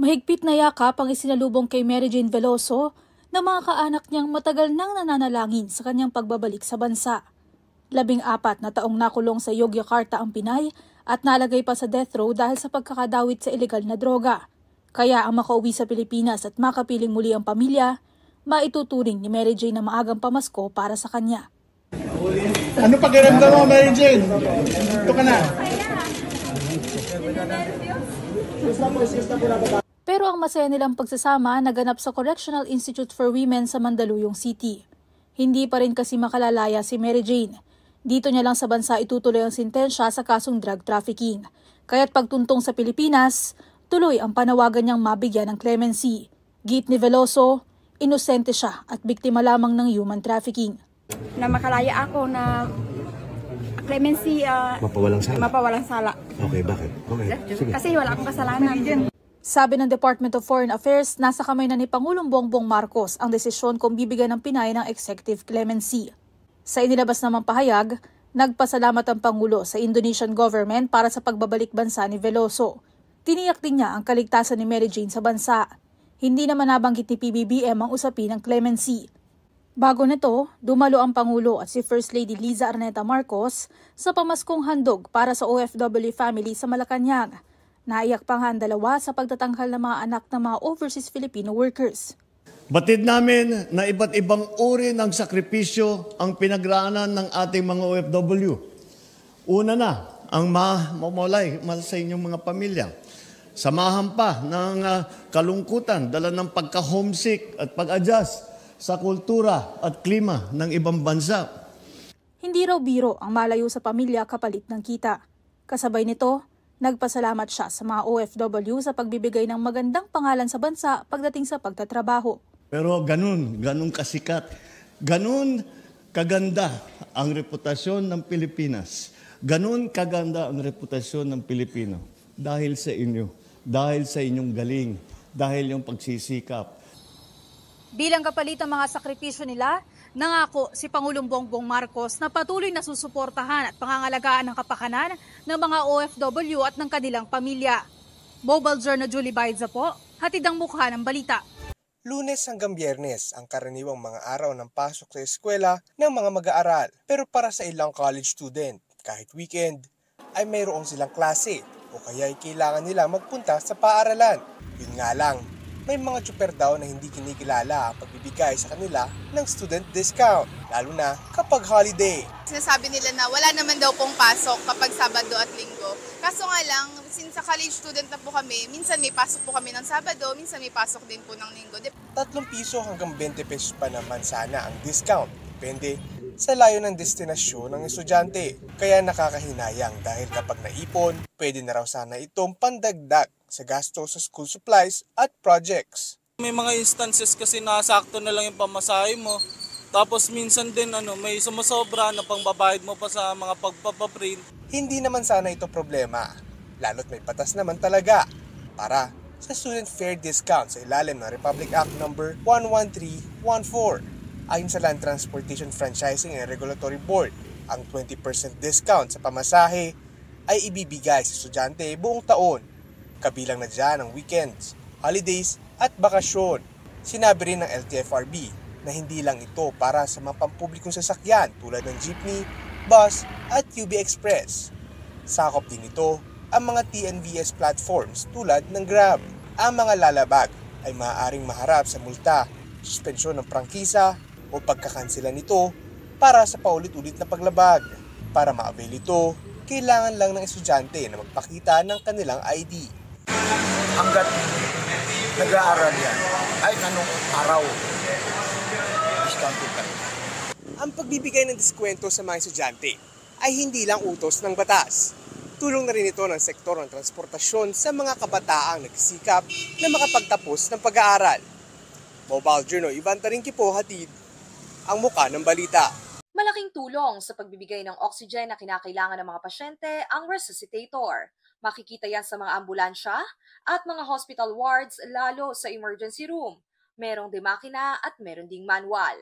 Mahigpit na yakap ang isinalubong kay Mary Jane Veloso na mga kaanak niyang matagal nang nananalangin sa kanyang pagbabalik sa bansa. 14 na taong nakulong sa Yogyakarta ang Pinay at nalagay pa sa death row dahil sa pagkakadawit sa ilegal na droga. Kaya ang makauwi sa Pilipinas at makapiling muli ang pamilya, maituturing ni Mary Jane na maagang pamasko para sa kanya. Ano pakiramdam mo, Mary Jane? Ito ka na. Pero ang masaya nilang pagsasama naganap sa Correctional Institute for Women sa Mandaluyong City. Hindi pa rin kasi makalalaya si Mary Jane. Dito niya lang sa bansa itutuloy ang sintensya sa kasong drug trafficking. Kaya't pagtuntong sa Pilipinas, tuloy ang panawagan niyang mabigyan ng clemency. Git ni Veloso, inosente siya at biktima lamang ng human trafficking. Na makalaya ako na clemency, mapawalang sala. Okay, bakit? Okay, sige. Kasi wala akong kasalanan. Sabi ng Department of Foreign Affairs, nasa kamay na ni Pangulong Bongbong Marcos ang desisyon kung bibigyan ng Pinay ng executive clemency. Sa inilabas namang pahayag, nagpasalamat ang Pangulo sa Indonesian government para sa pagbabalik bansa ni Veloso. Tiniyak din niya ang kaligtasan ni Mary Jane sa bansa. Hindi naman nabanggit ni PBBM ang usapin ng clemency. Bago nito, dumalo ang Pangulo at si First Lady Liza Araneta Marcos sa pamaskong handog para sa OFW family sa Malacanang. Naiyak pa nga ang dalawa sa pagtatanghal ng mga anak ng mga overseas Filipino workers. Batid namin na iba't ibang uri ng sakripisyo ang pinagraanan ng ating mga OFW. Una na, ang mamulay sa inyong mga pamilya. Samahan pa ng kalungkutan, dala ng pagka-homesick at pag-adjust sa kultura at klima ng ibang bansa. Hindi raw biro ang malayo sa pamilya kapalit ng kita. Kasabay nito, nagpasalamat siya sa mga OFW sa pagbibigay ng magandang pangalan sa bansa pagdating sa pagtatrabaho. Pero ganun kasikat, ganun kaganda ang reputasyon ng Pilipinas. Ganun kaganda ang reputasyon ng Pilipino. Dahil sa inyo, dahil sa inyong galing, dahil yung pagsisikap. Bilang kapalit ng mga sakripisyo nila, nangako si Pangulong Bongbong Marcos na patuloy na susuportahan at pangangalagaan ng kapakanan ng mga OFW at ng kanilang pamilya. Mobile Journal Julie Baidza po, hatid ang mukha ng balita. Lunes hanggang Biyernes ang karaniwang mga araw ng pasok sa eskwela ng mga mag-aaral. Pero para sa ilang college student, kahit weekend, ay mayroon silang klase o kaya ay kailangan nila magpunta sa paaralan. Yun nga lang, may mga tsuper daw na hindi kinikilala ang pagbibigay sa kanila ng student discount, lalo na kapag holiday. Sinasabi nila na wala naman daw pong pasok kapag Sabado at Linggo. Kaso nga lang, since sa college student na po kami, minsan may pasok po kami ng Sabado, minsan may pasok din po ng Linggo. 3 piso hanggang 20 pesos pa naman sana ang discount. Depende sa layo ng destinasyon ng estudyante. Kaya nakakahinayang dahil kapag naipon, pwede na raw sana itong pandagdag sa gasto sa school supplies at projects. May mga instances kasi na sakto na lang yung pamasahe mo. Tapos minsan din may sumusobra na pangbabayad mo pa sa mga pagpapaprint. Hindi naman sana ito problema, lalo't may batas naman talaga para sa student fare discount sa ilalim ng Republic Act No. 11314. Ayon sa Land Transportation Franchising and Regulatory Board, ang 20% discount sa pamasahe ay ibibigay sa estudyante buong taon. Kabilang na dyan ang weekends, holidays at bakasyon. Sinabi rin ng LTFRB na hindi lang ito para sa mga pampublikong sasakyan tulad ng jeepney, bus at UB Express. Sakop din ito ang mga TNVS platforms tulad ng Grab. Ang mga lalabag ay maaaring maharap sa multa, suspensyon ng prangkisa o pagkakansela nito para sa paulit-ulit na paglabag. Para ma-avail ito, kailangan lang ng estudyante na magpakita ng kanilang ID. Hanggat nag-aaral yan, ay anong araw, discounted ka. Ang pagbibigay ng diskwento sa mga estudyante ay hindi lang utos ng batas. Tulong na rin ito ng sektor ng transportasyon sa mga kabataang nagsisikap na makapagtapos ng pag-aaral. Mobile Journal, Ivan Taringki po, hatid ang mukha ng balita. Malaking tulong sa pagbibigay ng oxygen na kinakailangan ng mga pasyente ang resuscitator. Makikita yan sa mga ambulansya at mga hospital wards lalo sa emergency room. Merong demakina at meron ding manual.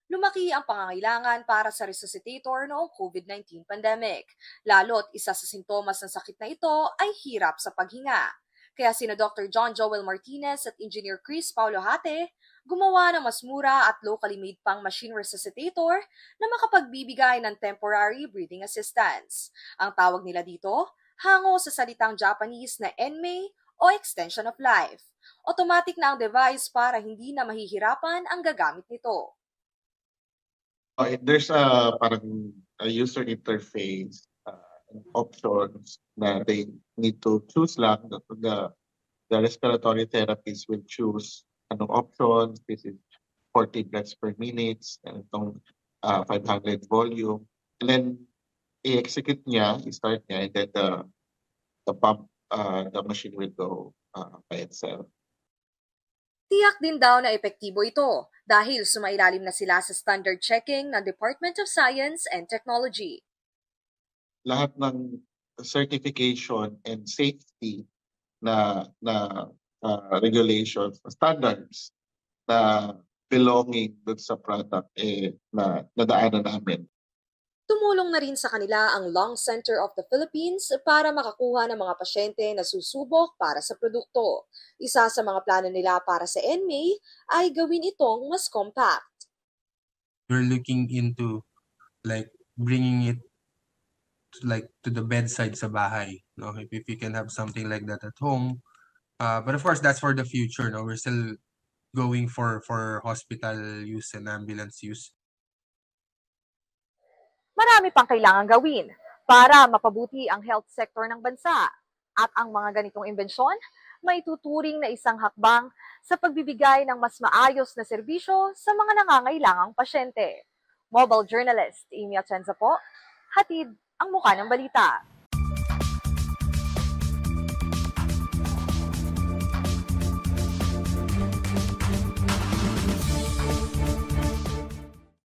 Lumaki ang pangangailangan para sa resuscitator noong COVID-19 pandemic. Lalo't isa sa sintomas ng sakit na ito ay hirap sa paghinga. Kaya sina Dr. John Joel Martinez at Engineer Chris Paulo Hate gumawa ng mas mura at locally made pang machine resuscitator na makapagbibigay ng temporary breathing assistance. Ang tawag nila dito, hango sa salitang Japanese na ENMEI o extension of life. Automatic na ang device para hindi na mahihirapan ang gagamit nito. There's parang a user interface options na they need to choose lang. The respiratory therapists will choose anong options. This is 40 breaths per minute, and itong 500 volume. And then i-execute niya, i-start niya, and then the pump, the machine will go by itself. Tiyak din daw na epektibo ito dahil sumailalim na sila sa standard checking ng Department of Science and Technology. Lahat ng certification and safety na regulations, standards na belonging dun sa product na nadaanan namin. Tumulong na rin sa kanila ang Lung Center of the Philippines para makakuha ng mga pasyente na susubok para sa produkto. Isa sa mga plano nila para sa ENMEI ay gawin itong mas compact. We're looking into bringing it to the bedside sa bahay. No? If we can have something like that at home. But of course, that's for the future. No? We're still going for hospital use and ambulance use. Marami pang kailangan gawin para mapabuti ang health sector ng bansa. At ang mga ganitong imbensyon, may tuturing na isang hakbang sa pagbibigay ng mas maayos na serbisyo sa mga nangangailangang pasyente. Mobile journalist Amy Atienza po, hatid ang muka ng balita.